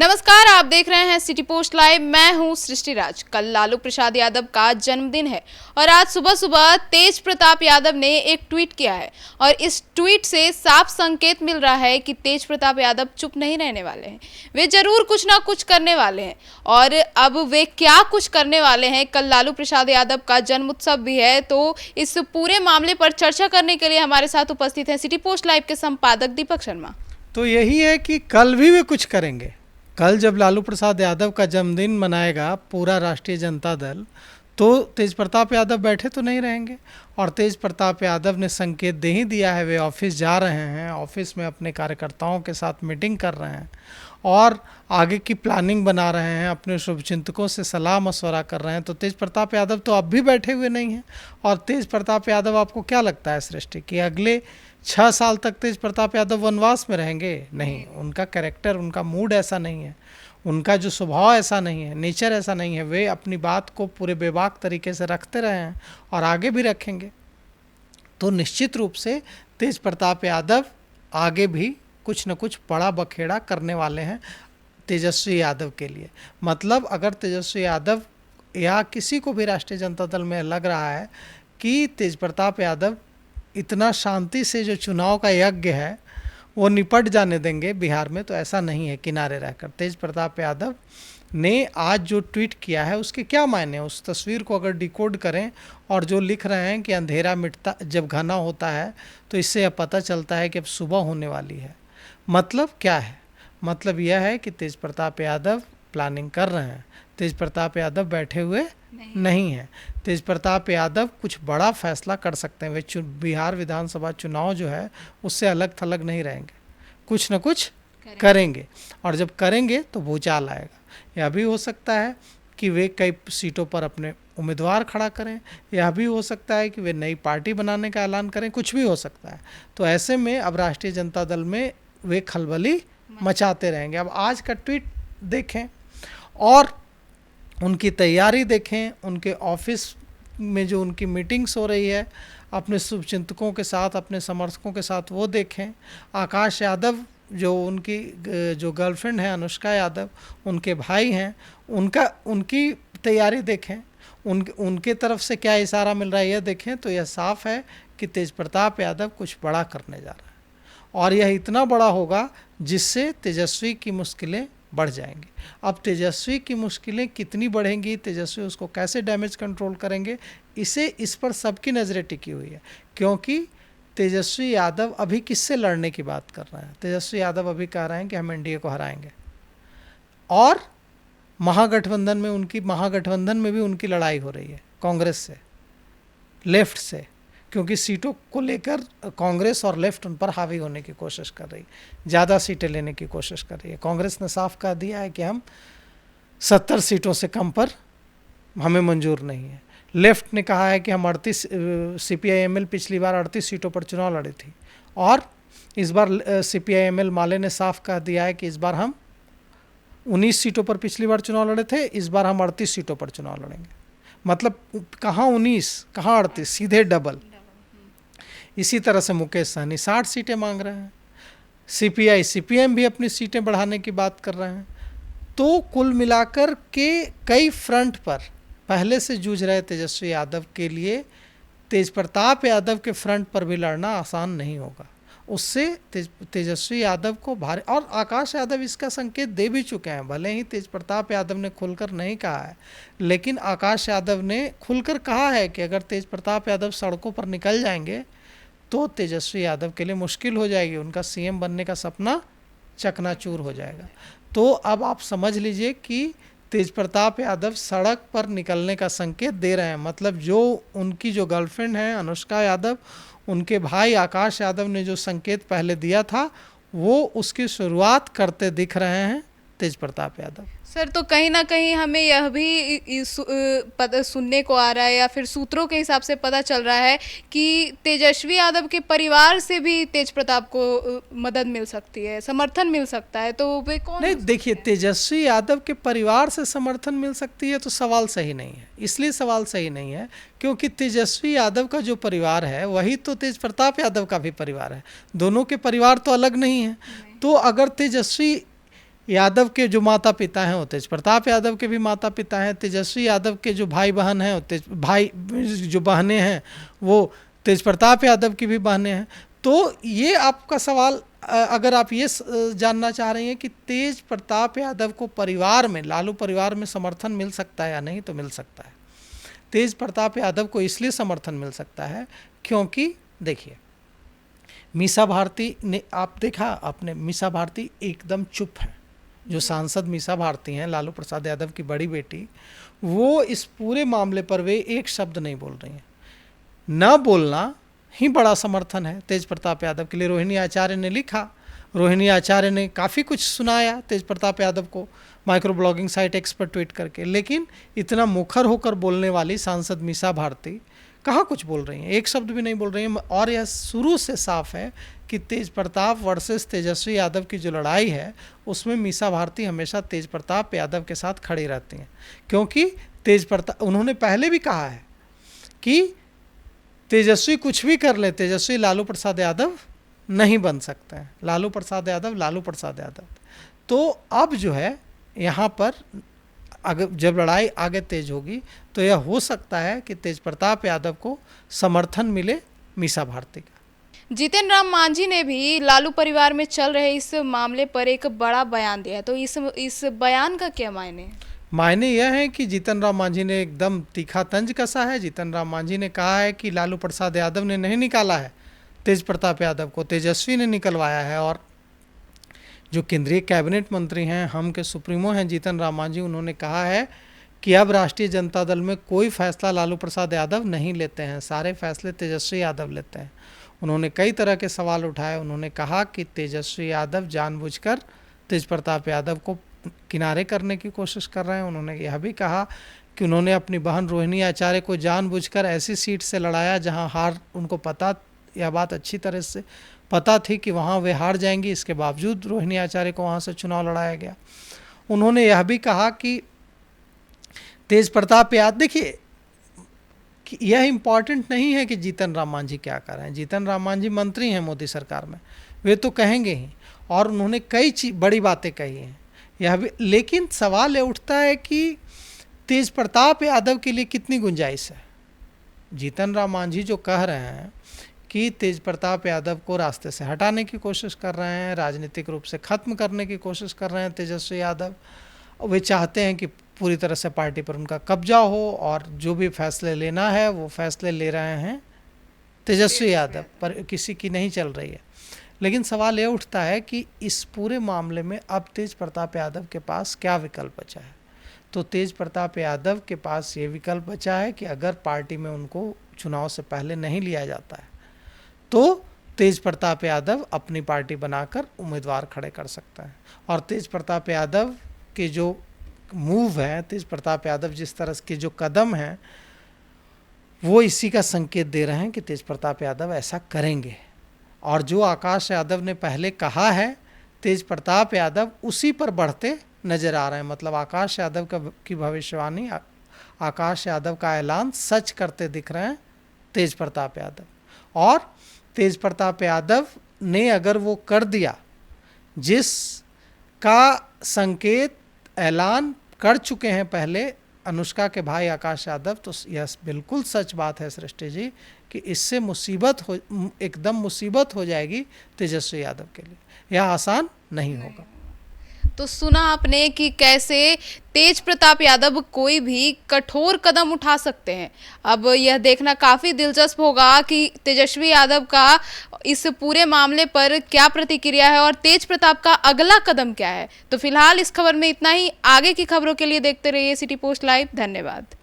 नमस्कार, आप देख रहे हैं सिटी पोस्ट लाइव। मैं हूं सृष्टि राज। कल लालू प्रसाद यादव का जन्मदिन है और आज सुबह सुबह तेज प्रताप यादव ने एक ट्वीट किया है और इस ट्वीट से साफ संकेत मिल रहा है कि तेज प्रताप यादव चुप नहीं रहने वाले हैं। वे जरूर कुछ ना कुछ करने वाले हैं और अब वे क्या कुछ करने वाले हैं। कल लालू प्रसाद यादव का जन्म उत्सव भी है, तो इस पूरे मामले पर चर्चा करने के लिए हमारे साथ उपस्थित हैं सिटी पोस्ट लाइव के संपादक दीपक शर्मा। तो यही है कि कल भी वे कुछ करेंगे। कल जब लालू प्रसाद यादव का जन्मदिन मनाएगा पूरा राष्ट्रीय जनता दल, तो तेज प्रताप यादव बैठे तो नहीं रहेंगे। और तेज प्रताप यादव ने संकेत दे ही दिया है, वे ऑफिस जा रहे हैं, ऑफिस में अपने कार्यकर्ताओं के साथ मीटिंग कर रहे हैं और आगे की प्लानिंग बना रहे हैं, अपने शुभचिंतकों से सलाह मशवरा कर रहे हैं। तो तेज प्रताप यादव तो अब भी बैठे हुए नहीं हैं। और तेज प्रताप यादव, आपको क्या लगता है सृष्टि कि अगले 6 साल तक तेज प्रताप यादव वनवास में रहेंगे? नहीं, उनका कैरेक्टर, उनका मूड ऐसा नहीं है, उनका जो स्वभाव ऐसा नहीं है, नेचर ऐसा नहीं है। वे अपनी बात को पूरे बेबाक तरीके से रखते रहे हैं और आगे भी रखेंगे। तो निश्चित रूप से तेज प्रताप यादव आगे भी कुछ न कुछ बड़ा बखेड़ा करने वाले हैं तेजस्वी यादव के लिए। मतलब अगर तेजस्वी यादव या किसी को भी राष्ट्रीय जनता दल में लग रहा है कि तेज प्रताप यादव इतना शांति से जो चुनाव का यज्ञ है वो निपट जाने देंगे बिहार में, तो ऐसा नहीं है। किनारे रहकर तेज प्रताप यादव ने आज जो ट्वीट किया है उसके क्या मायने हैं, उस तस्वीर को अगर डिकोड करें और जो लिख रहे हैं कि अंधेरा मिटता जब घना होता है, तो इससे यह पता चलता है कि अब सुबह होने वाली है। मतलब क्या है? मतलब यह है कि तेज प्रताप यादव प्लानिंग कर रहे हैं। तेज प्रताप यादव बैठे हुए नहीं है। तेज प्रताप यादव कुछ बड़ा फैसला कर सकते हैं। वे बिहार विधानसभा चुनाव जो है उससे अलग थलग नहीं रहेंगे, कुछ न कुछ करेंगे। और जब करेंगे तो भूचाल आएगा। यह भी हो सकता है कि वे कई सीटों पर अपने उम्मीदवार खड़ा करें, यह भी हो सकता है कि वे नई पार्टी बनाने का ऐलान करें, कुछ भी हो सकता है। तो ऐसे में अब राष्ट्रीय जनता दल में वे खलबली मचाते रहेंगे। अब आज का ट्वीट देखें और उनकी तैयारी देखें, उनके ऑफिस में जो उनकी मीटिंग्स हो रही है अपने शुभचिंतकों के साथ, अपने समर्थकों के साथ, वो देखें। आकाश यादव जो उनकी जो गर्लफ्रेंड है अनुष्का यादव, उनके भाई हैं, उनकी तैयारी देखें, उनके तरफ से क्या इशारा मिल रहा है यह देखें। तो यह साफ है कि तेज प्रताप यादव कुछ बड़ा करने जा रहा है और यह इतना बड़ा होगा जिससे तेजस्वी की मुश्किलें बढ़ जाएंगी। अब तेजस्वी की मुश्किलें कितनी बढ़ेंगी, तेजस्वी उसको कैसे डैमेज कंट्रोल करेंगे, इस पर सबकी नज़रें टिकी हुई है। क्योंकि तेजस्वी यादव अभी किससे लड़ने की बात कर रहे हैं? तेजस्वी यादव अभी कह रहे हैं कि हम एनडीए को हराएंगे और महागठबंधन में भी उनकी लड़ाई हो रही है कांग्रेस से, लेफ्ट से, क्योंकि सीटों को लेकर कांग्रेस और लेफ्ट उन पर हावी होने की कोशिश कर रही है, ज़्यादा सीटें लेने की कोशिश कर रही है। कांग्रेस ने साफ कह दिया है कि हम 70 सीटों से कम पर हमें मंजूर नहीं है। लेफ्ट ने कहा है कि हम 38 CPI-ML पिछली बार 38 सीटों पर चुनाव लड़ी थी और इस बार CPI-ML माले ने साफ कह दिया है कि इस बार हम 19 सीटों पर पिछली बार चुनाव लड़े थे, इस बार हम 38 सीटों पर चुनाव लड़ेंगे। मतलब कहाँ 19 कहाँ 38, सीधे डबल। इसी तरह से मुकेश सहनी 60 सीटें मांग रहे हैं, CPM भी अपनी सीटें बढ़ाने की बात कर रहे हैं। तो कुल मिलाकर के कई फ्रंट पर पहले से जूझ रहे तेजस्वी यादव के लिए तेज प्रताप यादव के फ्रंट पर भी लड़ना आसान नहीं होगा। उससे तेजस्वी यादव को भारी, और आकाश यादव इसका संकेत दे भी चुके हैं। भले ही तेज प्रताप यादव ने खुलकर नहीं कहा है, लेकिन आकाश यादव ने खुलकर कहा है कि अगर तेज प्रताप यादव सड़कों पर निकल जाएंगे तो तेजस्वी यादव के लिए मुश्किल हो जाएगी, उनका CM बनने का सपना चकनाचूर हो जाएगा। तो अब आप समझ लीजिए कि तेज प्रताप यादव सड़क पर निकलने का संकेत दे रहे हैं। मतलब जो उनकी जो गर्लफ्रेंड है अनुष्का यादव, उनके भाई आकाश यादव ने जो संकेत पहले दिया था वो उसकी शुरुआत करते दिख रहे हैं तेज प्रताप यादव। सर, तो कहीं ना कहीं हमें यह भी सुनने को आ रहा है या फिर सूत्रों के हिसाब से पता चल रहा है कि तेजस्वी यादव के परिवार से भी तेज प्रताप को मदद मिल सकती है, समर्थन मिल सकता है। तो वे कौन? नहीं, देखिए, तेजस्वी यादव के परिवार से समर्थन मिल सकती है तो सवाल सही नहीं है। इसलिए सवाल सही नहीं है क्योंकि तेजस्वी यादव का जो परिवार है वही तो तेज प्रताप यादव का भी परिवार है। दोनों के परिवार तो अलग नहीं है। तो अगर तेजस्वी यादव के जो माता पिता हैं वो तेज प्रताप यादव के भी माता पिता हैं, तेजस्वी यादव के जो भाई बहन हैं जो बहनें हैं वो तेज प्रताप यादव की भी बहनें हैं। तो ये आपका सवाल, अगर आप ये जानना चाह रही हैं कि तेज प्रताप यादव को परिवार में, लालू परिवार में समर्थन मिल सकता है या नहीं, तो मिल सकता है। तेज प्रताप यादव को इसलिए समर्थन मिल सकता है क्योंकि देखिए, मीसा भारती ने, आप देखा आपने, मीसा भारती एकदम चुप है। जो सांसद मीसा भारती हैं, लालू प्रसाद यादव की बड़ी बेटी, वो इस पूरे मामले पर वे एक शब्द नहीं बोल रही हैं। न बोलना ही बड़ा समर्थन है तेज प्रताप यादव के लिए। रोहिणी आचार्य ने लिखा, रोहिणी आचार्य ने काफ़ी कुछ सुनाया तेज प्रताप यादव को माइक्रो ब्लॉगिंग साइट एक्स पर ट्वीट करके, लेकिन इतना मुखर होकर बोलने वाली सांसद मीसा भारती कहाँ कुछ बोल रही हैं, एक शब्द भी नहीं बोल रही हैं। और यह शुरू से साफ है कि तेज प्रताप वर्सेस तेजस्वी यादव की जो लड़ाई है उसमें मीसा भारती हमेशा तेज प्रताप यादव के साथ खड़ी रहती हैं, क्योंकि उन्होंने पहले भी कहा है कि तेजस्वी कुछ भी कर ले, तेजस्वी लालू प्रसाद यादव नहीं बन सकते हैं। लालू प्रसाद यादव। तो अब जो है यहाँ पर अगर जब लड़ाई आगे तेज होगी तो यह हो सकता है कि तेज प्रताप यादव को समर्थन मिले मीसा भारती का। जीतन राम मांझी ने भी लालू परिवार में चल रहे इस मामले पर एक बड़ा बयान दिया है, तो इस बयान का क्या मायने है? मायने यह है कि जीतन राम मांझी ने एकदम तीखा तंज कसा है। जीतन राम मांझी ने कहा है कि लालू प्रसाद यादव ने नहीं निकाला है तेज प्रताप यादव को, तेजस्वी ने निकलवाया है। और जो केंद्रीय कैबिनेट मंत्री हैं, हम के सुप्रीमो हैं जीतन राम मांझी, उन्होंने कहा है कि अब राष्ट्रीय जनता दल में कोई फैसला लालू प्रसाद यादव नहीं लेते हैं, सारे फैसले तेजस्वी यादव लेते हैं। उन्होंने कई तरह के सवाल उठाए। उन्होंने कहा कि तेजस्वी यादव जानबूझकर तेज प्रताप यादव को किनारे करने की कोशिश कर रहे हैं। उन्होंने यह भी कहा कि उन्होंने अपनी बहन रोहिणी आचार्य को जानबूझकर ऐसी सीट से लड़ाया जहां हार, उनको पता, यह बात अच्छी तरह से पता थी कि वहां वे हार जाएंगी, इसके बावजूद रोहिणी आचार्य को वहां से चुनाव लड़ाया गया। उन्होंने यह भी कहा कि तेज प्रताप यादव, देखिए कि यह इम्पॉर्टेंट नहीं है कि जीतन राम मांझी क्या कर रहे हैं। जीतन राम मांझी मंत्री हैं मोदी सरकार में, वे तो कहेंगे ही, और उन्होंने कई बड़ी बातें कही हैं यह भी। लेकिन सवाल ये उठता है कि तेज प्रताप यादव के लिए कितनी गुंजाइश है। जीतन राम मांझी जो कह रहे हैं कि तेज प्रताप यादव को रास्ते से हटाने की कोशिश कर रहे हैं, राजनीतिक रूप से ख़त्म करने की कोशिश कर रहे हैं तेजस्वी यादव। वे चाहते हैं कि पूरी तरह से पार्टी पर उनका कब्जा हो और जो भी फैसले लेना है वो फैसले ले रहे हैं तेजस्वी यादव पर, किसी की नहीं चल रही है। लेकिन सवाल ये उठता है कि इस पूरे मामले में अब तेज प्रताप यादव के पास क्या विकल्प बचा है। तो तेज प्रताप यादव के पास ये विकल्प बचा है कि अगर पार्टी में उनको चुनाव से पहले नहीं लिया जाता है तो तेज प्रताप यादव अपनी पार्टी बनाकर उम्मीदवार खड़े कर सकता है। और तेज प्रताप यादव के जो मूव हैं, तेज प्रताप यादव जिस तरह के जो कदम हैं, वो इसी का संकेत दे रहे हैं कि तेज प्रताप यादव ऐसा करेंगे। और जो आकाश यादव ने पहले कहा है, तेज प्रताप यादव उसी पर बढ़ते नजर आ रहे हैं। मतलब आकाश यादव की भविष्यवाणी, आकाश यादव का ऐलान सच करते दिख रहे हैं तेज प्रताप यादव। और तेज प्रताप यादव ने अगर वो कर दिया जिसका संकेत ऐलान कर चुके हैं पहले अनुष्का के भाई आकाश यादव, तो यह बिल्कुल सच बात है सृष्टि जी कि इससे एकदम मुसीबत हो जाएगी तेजस्वी यादव के लिए। यह आसान नहीं होगा। तो सुना आपने कि कैसे तेज प्रताप यादव कोई भी कठोर कदम उठा सकते हैं। अब यह देखना काफ़ी दिलचस्प होगा कि तेजस्वी यादव का इस पूरे मामले पर क्या प्रतिक्रिया है और तेज प्रताप का अगला कदम क्या है। तो फिलहाल इस खबर में इतना ही। आगे की खबरों के लिए देखते रहिए सिटी पोस्ट लाइव। धन्यवाद।